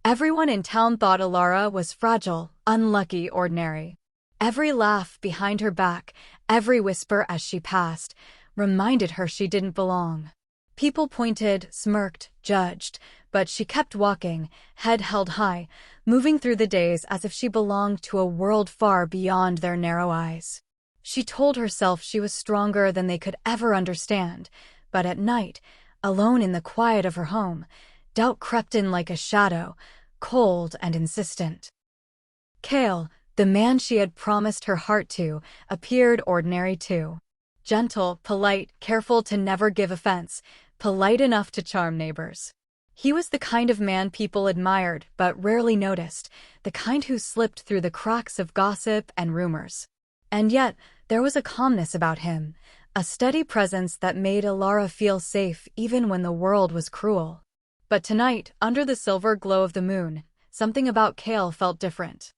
Everyone in town thought Alara was fragile, unlucky, ordinary. Every laugh behind her back, every whisper as she passed, reminded her she didn't belong. People pointed, smirked, judged, but she kept walking, head held high, moving through the days as if she belonged to a world far beyond their narrow eyes. She told herself she was stronger than they could ever understand, but at night, alone in the quiet of her home, doubt crept in like a shadow, cold and insistent. Cale, the man she had promised her heart to, appeared ordinary too. Gentle, polite, careful to never give offense, polite enough to charm neighbors. He was the kind of man people admired but rarely noticed, the kind who slipped through the cracks of gossip and rumors. And yet, there was a calmness about him, a steady presence that made Alara feel safe even when the world was cruel. But tonight, under the silver glow of the moon, something about Cale felt different.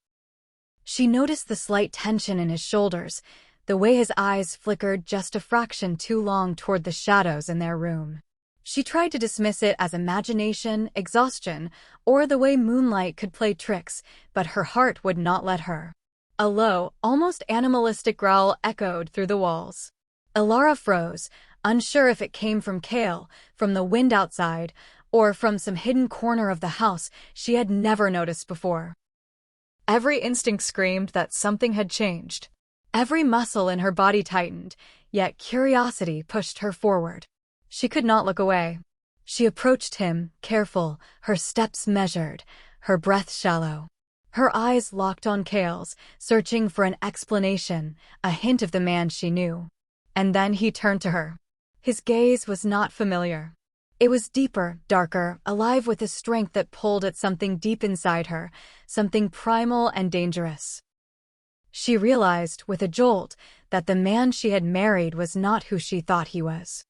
She noticed the slight tension in his shoulders, the way his eyes flickered just a fraction too long toward the shadows in their room. She tried to dismiss it as imagination, exhaustion, or the way moonlight could play tricks, but her heart would not let her. A low, almost animalistic growl echoed through the walls. Alara froze, unsure if it came from Cale, from the wind outside, or from some hidden corner of the house she had never noticed before. Every instinct screamed that something had changed. Every muscle in her body tightened, yet curiosity pushed her forward. She could not look away. She approached him, careful, her steps measured, her breath shallow. Her eyes locked on Cale's, searching for an explanation, a hint of the man she knew. And then he turned to her. His gaze was not familiar. It was deeper, darker, alive with a strength that pulled at something deep inside her, something primal and dangerous. She realized, with a jolt, that the man she had married was not who she thought he was.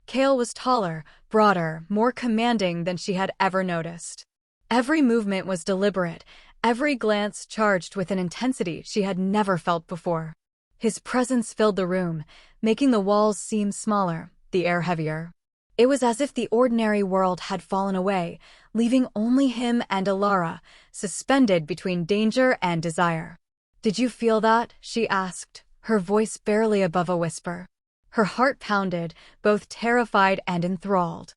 Cale was taller, broader, more commanding than she had ever noticed. Every movement was deliberate, every glance charged with an intensity she had never felt before. His presence filled the room, making the walls seem smaller, the air heavier. It was as if the ordinary world had fallen away, leaving only him and Alara, suspended between danger and desire. "Did you feel that?" she asked, her voice barely above a whisper. Her heart pounded, both terrified and enthralled.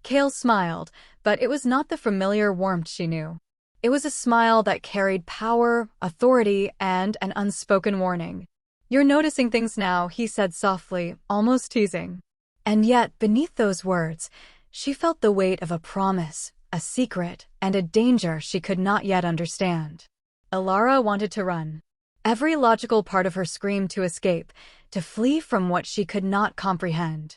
Cale smiled, but it was not the familiar warmth she knew. It was a smile that carried power, authority, and an unspoken warning. "You're noticing things now," he said softly, almost teasing. And yet, beneath those words, she felt the weight of a promise, a secret, and a danger she could not yet understand. Alara wanted to run. Every logical part of her screamed to escape, to flee from what she could not comprehend.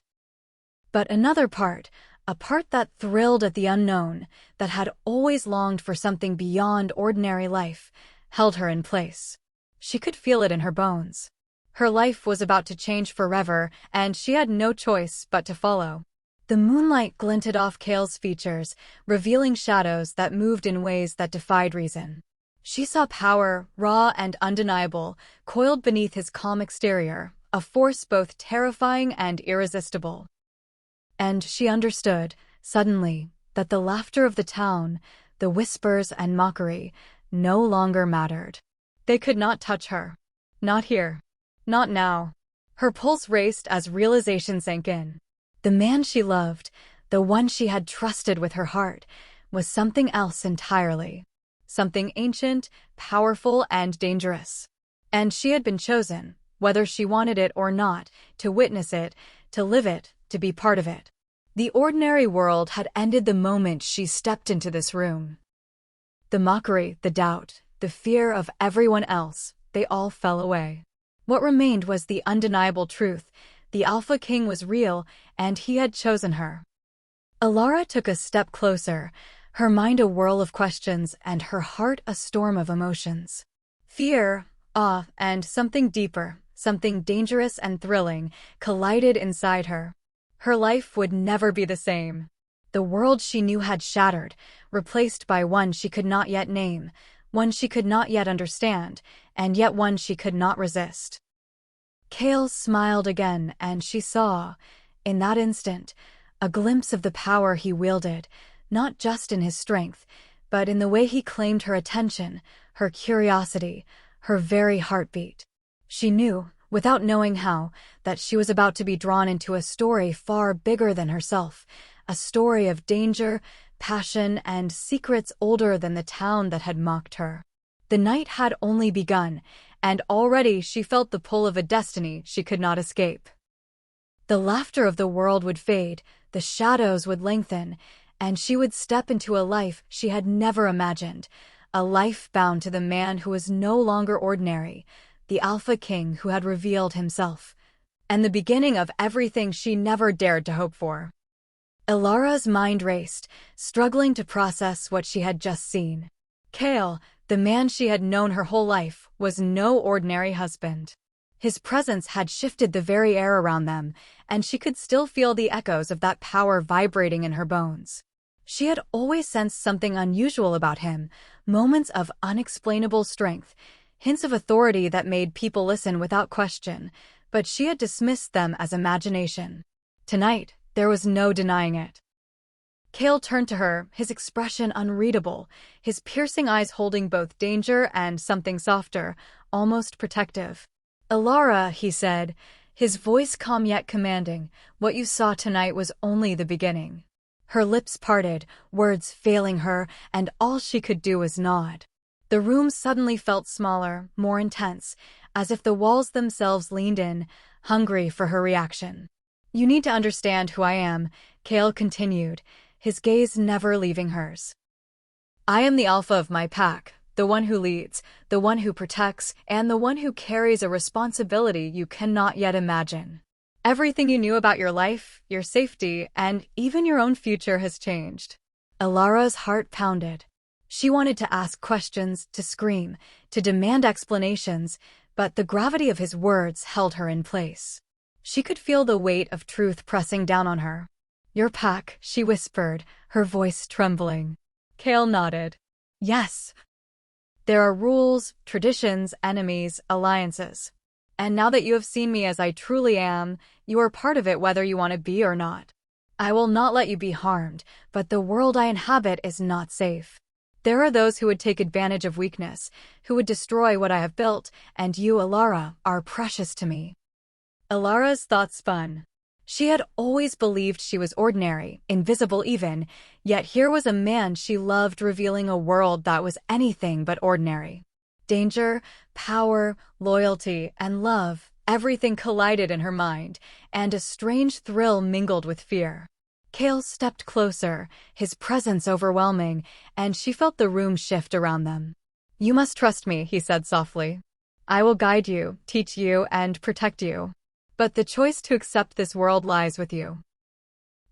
But another part, a part that thrilled at the unknown, that had always longed for something beyond ordinary life, held her in place. She could feel it in her bones. Her life was about to change forever, and she had no choice but to follow. The moonlight glinted off Cale's features, revealing shadows that moved in ways that defied reason. She saw power, raw and undeniable, coiled beneath his calm exterior, a force both terrifying and irresistible. And she understood, suddenly, that the laughter of the town, the whispers and mockery, no longer mattered. They could not touch her. Not here. Not now. Her pulse raced as realization sank in. The man she loved, the one she had trusted with her heart, was something else entirely. Something ancient, powerful, and dangerous. And she had been chosen, whether she wanted it or not, to witness it, to live it, to be part of it. The ordinary world had ended the moment she stepped into this room. The mockery, the doubt, the fear of everyone else, they all fell away. What remained was the undeniable truth. The Alpha King was real, and he had chosen her. Alara took a step closer, her mind a whirl of questions and her heart a storm of emotions. Fear, awe, and something deeper, something dangerous and thrilling, collided inside her. Her life would never be the same. The world she knew had shattered, replaced by one she could not yet name, one she could not yet understand, and yet one she could not resist. Cale smiled again, and she saw, in that instant, a glimpse of the power he wielded, not just in his strength, but in the way he claimed her attention, her curiosity, her very heartbeat. She knew, without knowing how, that she was about to be drawn into a story far bigger than herself, a story of danger, passion, and secrets older than the town that had mocked her. The night had only begun, and already she felt the pull of a destiny she could not escape. The laughter of the world would fade, the shadows would lengthen, and she would step into a life she had never imagined, a life bound to the man who was no longer ordinary, the Alpha King who had revealed himself, and the beginning of everything she never dared to hope for. Ilara's mind raced, struggling to process what she had just seen. Kale, the man she had known her whole life, was no ordinary husband. His presence had shifted the very air around them, and she could still feel the echoes of that power vibrating in her bones. She had always sensed something unusual about him, moments of unexplainable strength, hints of authority that made people listen without question, but she had dismissed them as imagination. Tonight, there was no denying it. Kale turned to her, his expression unreadable, his piercing eyes holding both danger and something softer, almost protective. "Ilara," he said, his voice calm yet commanding, "what you saw tonight was only the beginning." Her lips parted, words failing her, and all she could do was nod. The room suddenly felt smaller, more intense, as if the walls themselves leaned in, hungry for her reaction. "You need to understand who I am," Kale continued, his gaze never leaving hers. "I am the alpha of my pack, the one who leads, the one who protects, and the one who carries a responsibility you cannot yet imagine. Everything you knew about your life, your safety, and even your own future has changed." Ilara's heart pounded. She wanted to ask questions, to scream, to demand explanations, but the gravity of his words held her in place. She could feel the weight of truth pressing down on her. "Your pack," she whispered, her voice trembling. Kale nodded. "Yes. There are rules, traditions, enemies, alliances. And now that you have seen me as I truly am, you are part of it whether you want to be or not. I will not let you be harmed, but the world I inhabit is not safe. There are those who would take advantage of weakness, who would destroy what I have built, and you, Ilara, are precious to me." Ilara's thoughts spun. She had always believed she was ordinary, invisible even, yet here was a man she loved revealing a world that was anything but ordinary. Danger, power, loyalty, and love, everything collided in her mind, and a strange thrill mingled with fear. Kale stepped closer, his presence overwhelming, and she felt the room shift around them. "You must trust me," he said softly. "I will guide you, teach you, and protect you. But the choice to accept this world lies with you.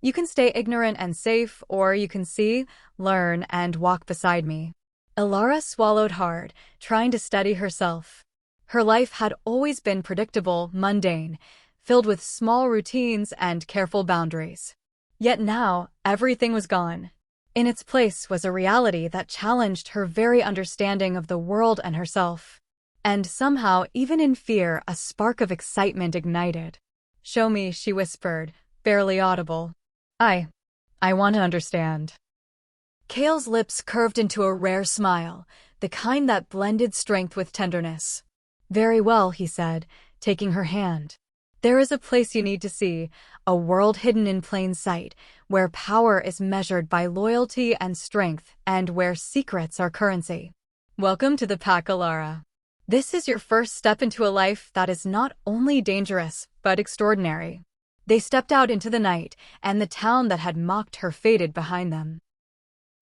You can stay ignorant and safe, or you can see, learn, and walk beside me." Ilara swallowed hard, trying to steady herself. Her life had always been predictable, mundane, filled with small routines and careful boundaries. Yet now, everything was gone. In its place was a reality that challenged her very understanding of the world and herself. And somehow, even in fear, a spark of excitement ignited. "Show me," she whispered, barely audible. I want to understand." Kale's lips curved into a rare smile, the kind that blended strength with tenderness. "Very well," he said, taking her hand. "There is a place you need to see, a world hidden in plain sight, where power is measured by loyalty and strength, and where secrets are currency. Welcome to the pack, Ilara. This is your first step into a life that is not only dangerous, but extraordinary." They stepped out into the night, and the town that had mocked her faded behind them.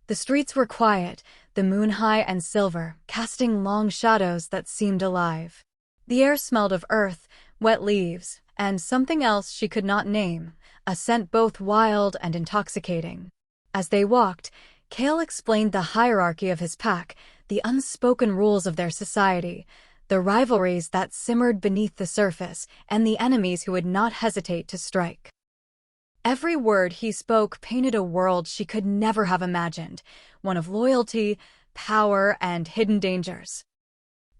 The streets were quiet, the moon high and silver, casting long shadows that seemed alive. The air smelled of earth, wet leaves, and something else she could not name, a scent both wild and intoxicating. As they walked, Kale explained the hierarchy of his pack, the unspoken rules of their society, the rivalries that simmered beneath the surface, and the enemies who would not hesitate to strike. Every word he spoke painted a world she could never have imagined, one of loyalty, power, and hidden dangers.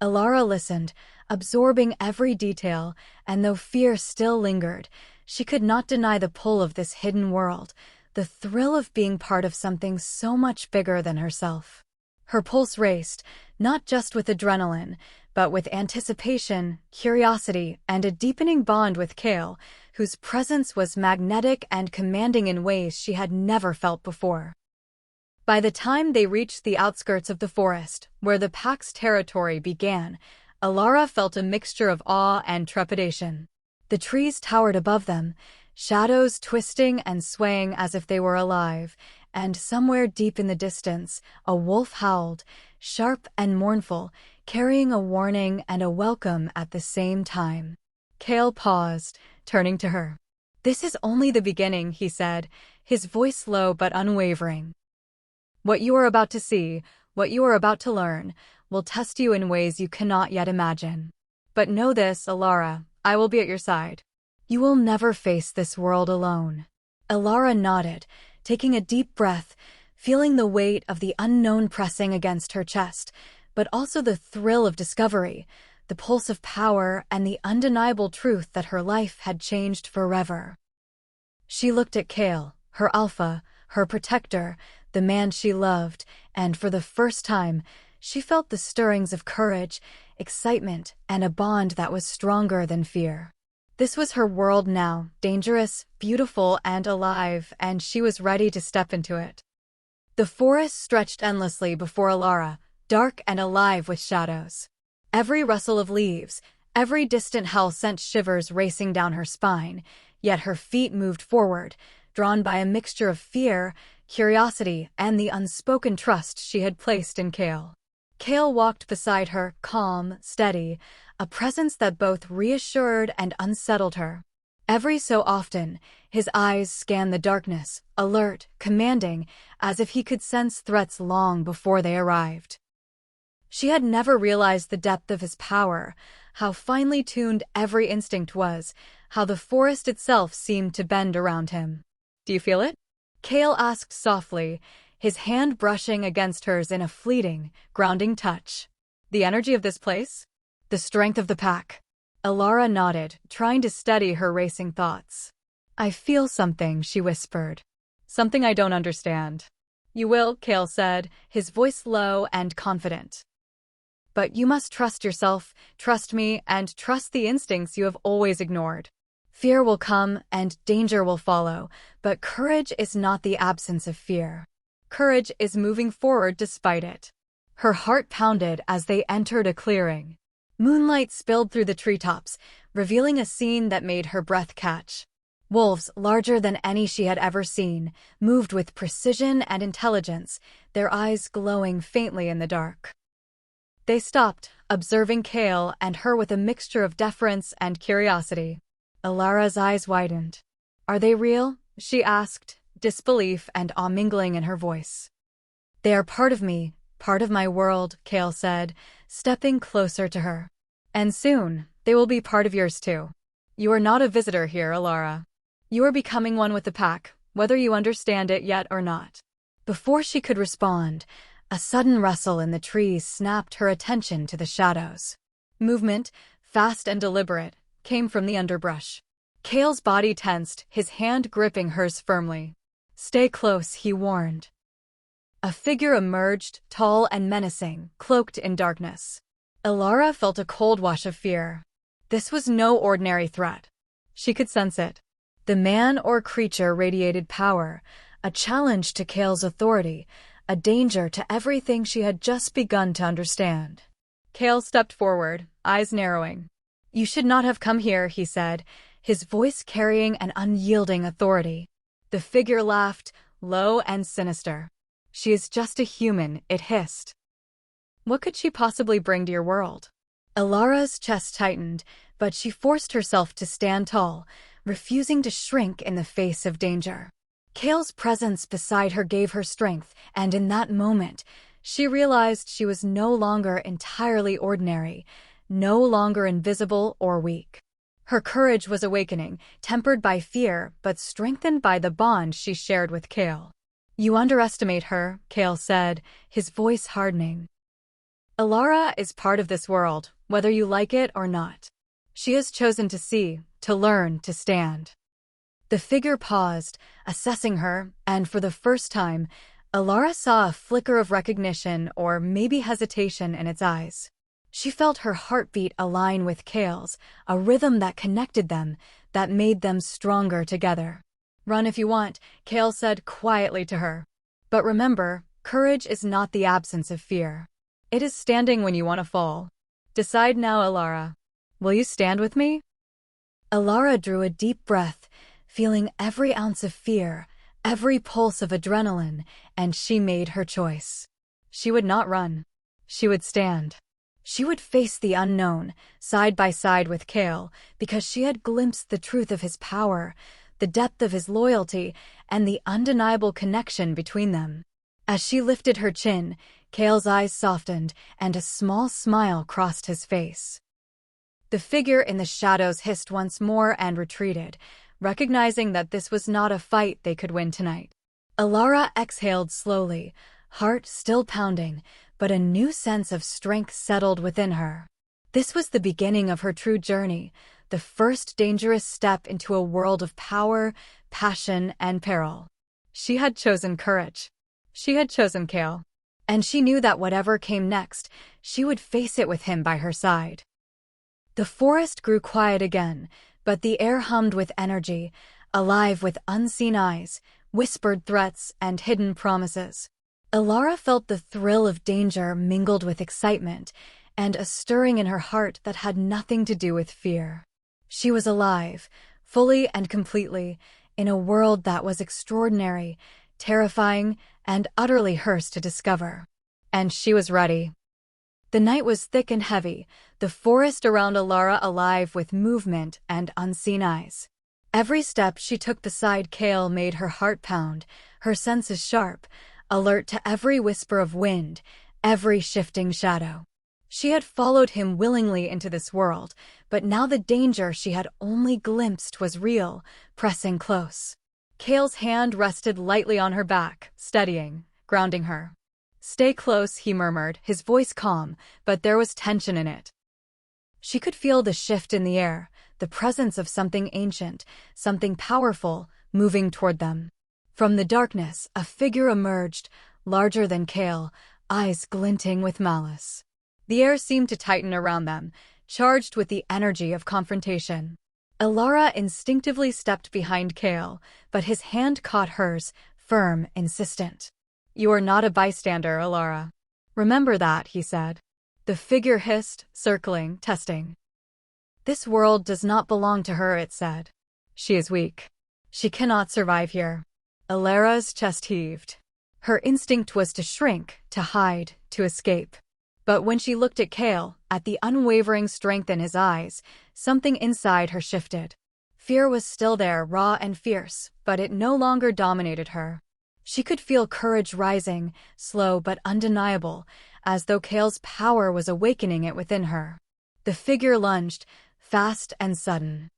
Ilara listened, absorbing every detail, and though fear still lingered, she could not deny the pull of this hidden world, the thrill of being part of something so much bigger than herself. Her pulse raced, not just with adrenaline, but with anticipation, curiosity, and a deepening bond with Kale, whose presence was magnetic and commanding in ways she had never felt before. By the time they reached the outskirts of the forest, where the pack's territory began, Alara felt a mixture of awe and trepidation. The trees towered above them, shadows twisting and swaying as if they were alive, and somewhere deep in the distance, a wolf howled, sharp and mournful, carrying a warning and a welcome at the same time. Kale paused, turning to her. "This is only the beginning," he said, his voice low but unwavering. "What you are about to see, what you are about to learn, will test you in ways you cannot yet imagine. But know this, Alara, I will be at your side. You will never face this world alone." Alara nodded, taking a deep breath, feeling the weight of the unknown pressing against her chest, but also the thrill of discovery, the pulse of power, and the undeniable truth that her life had changed forever. She looked at Kale, her alpha, her protector, the man she loved, and for the first time, she felt the stirrings of courage, excitement, and a bond that was stronger than fear. This was her world now, dangerous, beautiful, and alive, and she was ready to step into it. The forest stretched endlessly before Alara, dark and alive with shadows. Every rustle of leaves, every distant howl sent shivers racing down her spine, yet her feet moved forward, drawn by a mixture of fear, curiosity, and the unspoken trust she had placed in Kale. Kale walked beside her, calm, steady, a presence that both reassured and unsettled her. Every so often, his eyes scanned the darkness, alert, commanding, as if he could sense threats long before they arrived. She had never realized the depth of his power, how finely tuned every instinct was, how the forest itself seemed to bend around him. "Do you feel it?" Kale asked softly, his hand brushing against hers in a fleeting, grounding touch. "The energy of this place? The strength of the pack?" Alara nodded, trying to steady her racing thoughts. "I feel something," she whispered. "Something I don't understand." "You will," Kale said, his voice low and confident. "But you must trust yourself, trust me, and trust the instincts you have always ignored. Fear will come and danger will follow, but courage is not the absence of fear. Courage is moving forward despite it." Her heart pounded as they entered a clearing. Moonlight spilled through the treetops, revealing a scene that made her breath catch. Wolves, larger than any she had ever seen, moved with precision and intelligence, their eyes glowing faintly in the dark. They stopped, observing Kale and her with a mixture of deference and curiosity. Alara's eyes widened. "Are they real?" she asked, disbelief and awe mingling in her voice. "They are part of me, part of my world," Kale said, stepping closer to her. "And soon, they will be part of yours too. You are not a visitor here, Alara. You are becoming one with the pack, whether you understand it yet or not." Before she could respond, a sudden rustle in the trees snapped her attention to the shadows. Movement, fast and deliberate, came from the underbrush. Kale's body tensed, his hand gripping hers firmly. "Stay close," he warned. A figure emerged, tall and menacing, cloaked in darkness. Alara felt a cold wash of fear. This was no ordinary threat. She could sense it. The man or creature radiated power, a challenge to Kale's authority, a danger to everything she had just begun to understand. Kale stepped forward, eyes narrowing. "You should not have come here," he said, his voice carrying an unyielding authority. The figure laughed, low and sinister. "She is just a human," it hissed. "What could she possibly bring to your world?" Alara's chest tightened, but she forced herself to stand tall, refusing to shrink in the face of danger. Kale's presence beside her gave her strength, and in that moment, she realized she was no longer entirely ordinary, no longer invisible or weak. Her courage was awakening, tempered by fear, but strengthened by the bond she shared with Kale. "You underestimate her," Kale said, his voice hardening. "Alara is part of this world, whether you like it or not. She has chosen to see, to learn, to stand." The figure paused, assessing her, and for the first time, Alara saw a flicker of recognition or maybe hesitation in its eyes. She felt her heartbeat align with Kale's, a rhythm that connected them, that made them stronger together. "Run if you want," Kale said quietly to her. "But remember, courage is not the absence of fear. It is standing when you want to fall. Decide now, Alara. Will you stand with me?" Alara drew a deep breath, feeling every ounce of fear, every pulse of adrenaline, and she made her choice. She would not run. She would stand. She would face the unknown, side by side with Kale, because she had glimpsed the truth of his power, the depth of his loyalty, and the undeniable connection between them. As she lifted her chin, Kale's eyes softened, and a small smile crossed his face. The figure in the shadows hissed once more and retreated, recognizing that this was not a fight they could win tonight. Alara exhaled slowly, heart still pounding, but a new sense of strength settled within her. This was the beginning of her true journey, the first dangerous step into a world of power, passion, and peril. She had chosen courage. She had chosen Kale. And she knew that whatever came next, she would face it with him by her side. The forest grew quiet again, but the air hummed with energy, alive with unseen eyes, whispered threats, and hidden promises. Alara felt the thrill of danger mingled with excitement, and a stirring in her heart that had nothing to do with fear. She was alive, fully and completely, in a world that was extraordinary, terrifying, and utterly hers to discover. And she was ready. The night was thick and heavy, the forest around Alara alive with movement and unseen eyes. Every step she took beside Kale made her heart pound, her senses sharp, alert to every whisper of wind, every shifting shadow. She had followed him willingly into this world, but now the danger she had only glimpsed was real, pressing close. Kale's hand rested lightly on her back, steadying, grounding her. "Stay close," he murmured, his voice calm, but there was tension in it. She could feel the shift in the air, the presence of something ancient, something powerful, moving toward them. From the darkness, a figure emerged, larger than Kale, eyes glinting with malice. The air seemed to tighten around them, charged with the energy of confrontation. Alara instinctively stepped behind Kale, but his hand caught hers, firm, insistent. "You are not a bystander, Alara. Remember that," he said. The figure hissed, circling, testing. "This world does not belong to her," it said. "She is weak. She cannot survive here." Alara's chest heaved. Her instinct was to shrink, to hide, to escape. But when she looked at Kale, at the unwavering strength in his eyes, something inside her shifted. Fear was still there, raw and fierce, but it no longer dominated her. She could feel courage rising, slow but undeniable, as though Kale's power was awakening it within her. The figure lunged, fast and sudden.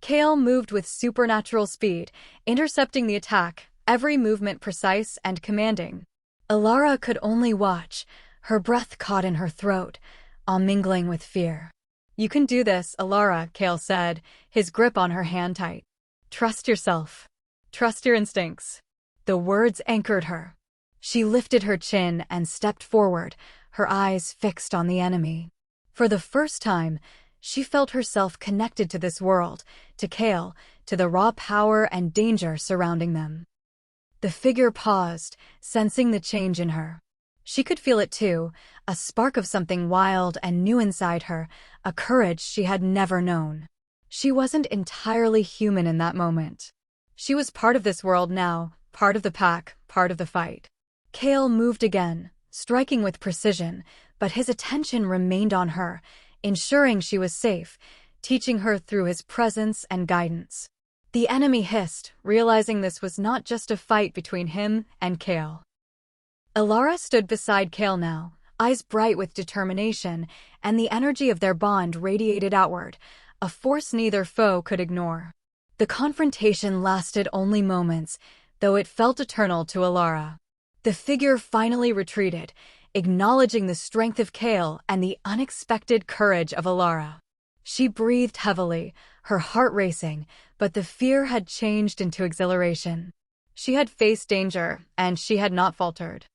Kale moved with supernatural speed, intercepting the attack, every movement precise and commanding. Alara could only watch, her breath caught in her throat, all mingling with fear. "You can do this, Alara," Kale said, his grip on her hand tight. "Trust yourself. Trust your instincts." The words anchored her. She lifted her chin and stepped forward, her eyes fixed on the enemy. For the first time, she felt herself connected to this world, to Kale, to the raw power and danger surrounding them. The figure paused, sensing the change in her. She could feel it too, a spark of something wild and new inside her, a courage she had never known. She wasn't entirely human in that moment. She was part of this world now, part of the pack, part of the fight. Kale moved again, striking with precision, but his attention remained on her, ensuring she was safe, teaching her through his presence and guidance. The enemy hissed, realizing this was not just a fight between him and Kale. Alara stood beside Kale now, eyes bright with determination, and the energy of their bond radiated outward, a force neither foe could ignore. The confrontation lasted only moments, though it felt eternal to Alara. The figure finally retreated, acknowledging the strength of Kale and the unexpected courage of Alara. She breathed heavily, her heart racing, but the fear had changed into exhilaration. She had faced danger, and she had not faltered.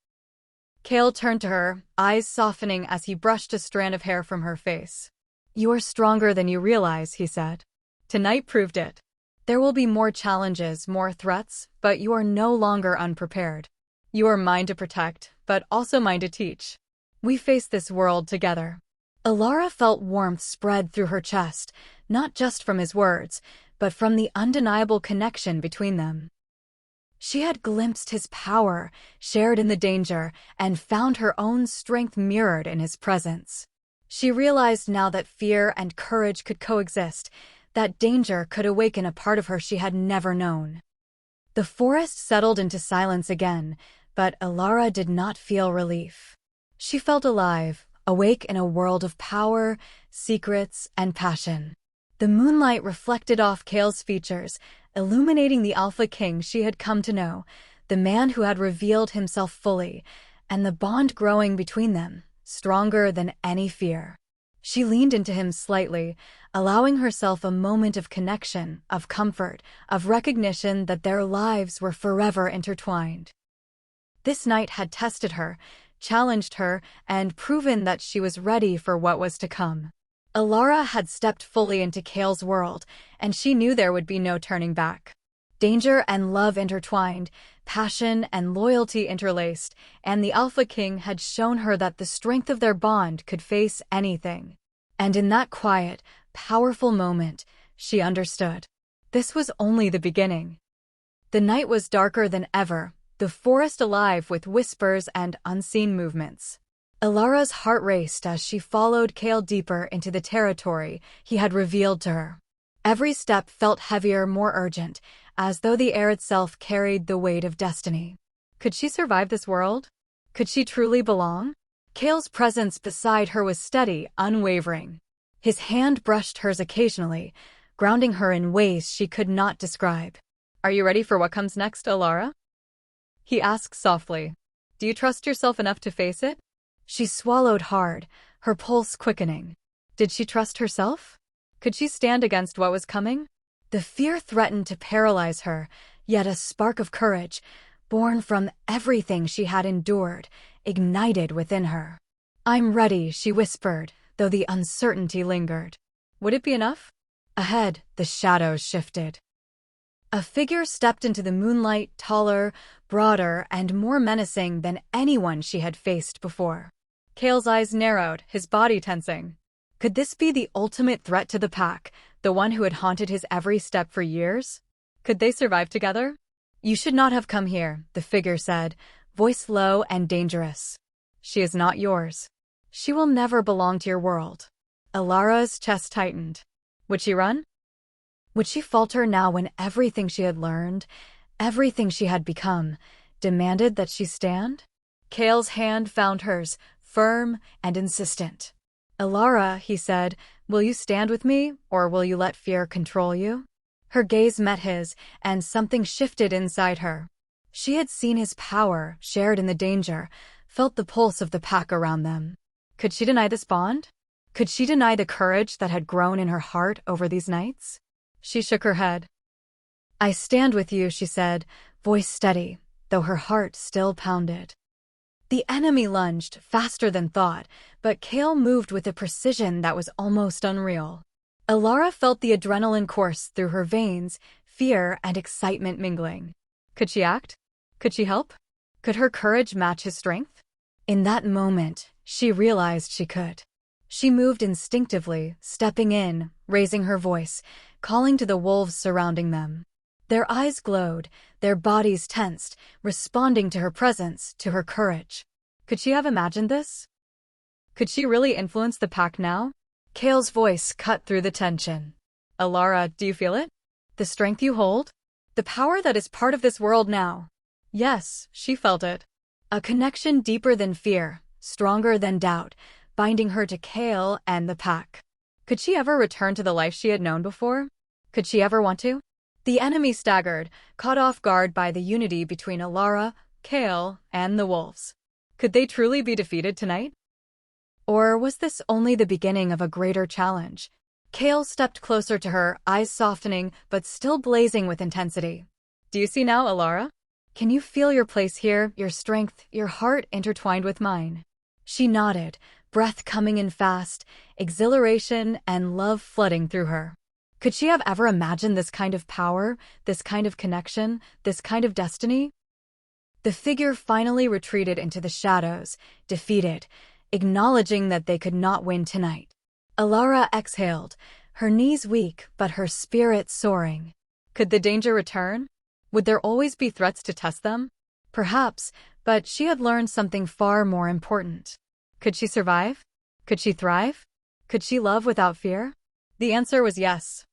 Kale turned to her, eyes softening as he brushed a strand of hair from her face. "You are stronger than you realize," he said. "Tonight proved it. There will be more challenges, more threats, but you are no longer unprepared. You are mine to protect, but also mine to teach. We face this world together." Alara felt warmth spread through her chest, not just from his words, but from the undeniable connection between them. She had glimpsed his power, shared in the danger, and found her own strength mirrored in his presence. She realized now that fear and courage could coexist, that danger could awaken a part of her she had never known. The forest settled into silence again, but Alara did not feel relief. She felt alive, awake in a world of power, secrets, and passion. The moonlight reflected off Kale's features, illuminating the Alpha King she had come to know, the man who had revealed himself fully, and the bond growing between them, stronger than any fear. She leaned into him slightly, allowing herself a moment of connection, of comfort, of recognition that their lives were forever intertwined. This night had tested her, challenged her, and proven that she was ready for what was to come. Alara had stepped fully into Kale's world, and she knew there would be no turning back. Danger and love intertwined, passion and loyalty interlaced, and the Alpha King had shown her that the strength of their bond could face anything. And in that quiet, powerful moment, she understood. This was only the beginning. The night was darker than ever, the forest alive with whispers and unseen movements. Alara's heart raced as she followed Kale deeper into the territory he had revealed to her. Every step felt heavier, more urgent, as though the air itself carried the weight of destiny. Could she survive this world? Could she truly belong? Kale's presence beside her was steady, unwavering. His hand brushed hers occasionally, grounding her in ways she could not describe. "Are you ready for what comes next, Alara?" he asked softly. "Do you trust yourself enough to face it?" She swallowed hard, her pulse quickening. Did she trust herself? Could she stand against what was coming? The fear threatened to paralyze her, yet a spark of courage, born from everything she had endured, ignited within her. "I'm ready," she whispered, though the uncertainty lingered. Would it be enough? Ahead, the shadows shifted. A figure stepped into the moonlight, taller, broader, and more menacing than anyone she had faced before. Kale's eyes narrowed, his body tensing. Could this be the ultimate threat to the pack, the one who had haunted his every step for years? Could they survive together? "You should not have come here," the figure said, voice low and dangerous. "She is not yours. She will never belong to your world." Alara's chest tightened. Would she run? Would she falter now when everything she had learned, everything she had become, demanded that she stand? Kale's hand found hers, firm and insistent. "Alara," he said, "will you stand with me, or will you let fear control you?" Her gaze met his, and something shifted inside her. She had seen his power, shared in the danger, felt the pulse of the pack around them. Could she deny this bond? Could she deny the courage that had grown in her heart over these nights? She shook her head. "I stand with you," she said, voice steady, though her heart still pounded. The enemy lunged, faster than thought, but Kale moved with a precision that was almost unreal. Alara felt the adrenaline course through her veins, fear and excitement mingling. Could she act? Could she help? Could her courage match his strength? In that moment, she realized she could. She moved instinctively, stepping in, raising her voice, calling to the wolves surrounding them. Their eyes glowed, their bodies tensed, responding to her presence, to her courage. Could she have imagined this? Could she really influence the pack now? Kale's voice cut through the tension. "Alara, do you feel it? The strength you hold? The power that is part of this world now?" Yes, she felt it. A connection deeper than fear, stronger than doubt, binding her to Kale and the pack. Could she ever return to the life she had known before? Could she ever want to? The enemy staggered, caught off guard by the unity between Alara, Kale, and the wolves. Could they truly be defeated tonight? Or was this only the beginning of a greater challenge? Kale stepped closer to her, eyes softening but still blazing with intensity. "Do you see now, Alara? Can you feel your place here, your strength, your heart intertwined with mine? She nodded, breath coming in fast, exhilaration and love flooding through her. Could she have ever imagined this kind of power, this kind of connection, this kind of destiny? The figure finally retreated into the shadows, defeated, acknowledging that they could not win tonight. Alara exhaled, her knees weak but her spirit soaring. Could the danger return? Would there always be threats to test them? Perhaps, but she had learned something far more important. Could she survive? Could she thrive? Could she love without fear? The answer was yes.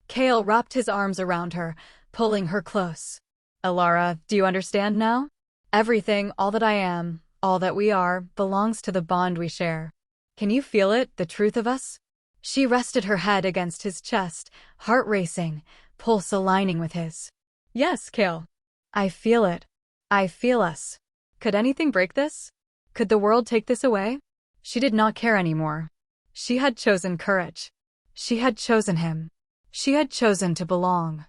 Kale wrapped his arms around her, pulling her close. Alara, do you understand now? Everything, all that I am, all that we are, belongs to the bond we share. Can you feel it, the truth of us? She rested her head against his chest, heart racing, pulse aligning with his. Yes, Kale. I feel it. I feel us. Could anything break this? Could the world take this away? She did not care anymore. She had chosen courage. She had chosen him. She had chosen to belong.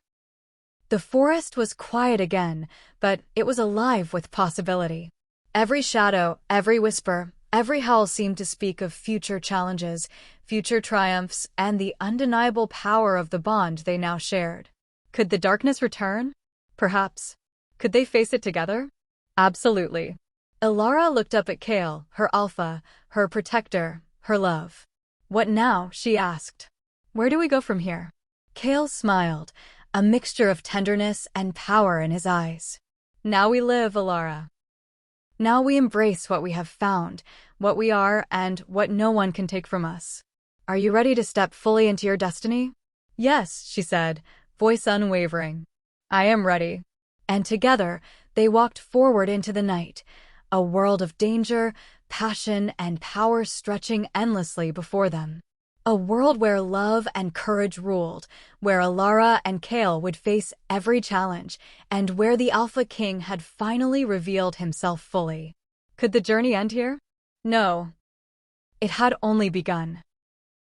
The forest was quiet again, but it was alive with possibility. Every shadow, every whisper, every howl seemed to speak of future challenges, future triumphs, and the undeniable power of the bond they now shared. Could the darkness return? Perhaps. Could they face it together? Absolutely. Alara looked up at Kale, her alpha, her protector, her love. What now? She asked. Where do we go from here? Kale smiled, a mixture of tenderness and power in his eyes. Now we live, Alara. Now we embrace what we have found, what we are, and what no one can take from us. Are you ready to step fully into your destiny? Yes, she said, voice unwavering. I am ready. And together, they walked forward into the night, a world of danger, passion, and power stretching endlessly before them. A world where love and courage ruled, where Alara and Kale would face every challenge, and where the Alpha King had finally revealed himself fully. Could the journey end here? No. It had only begun.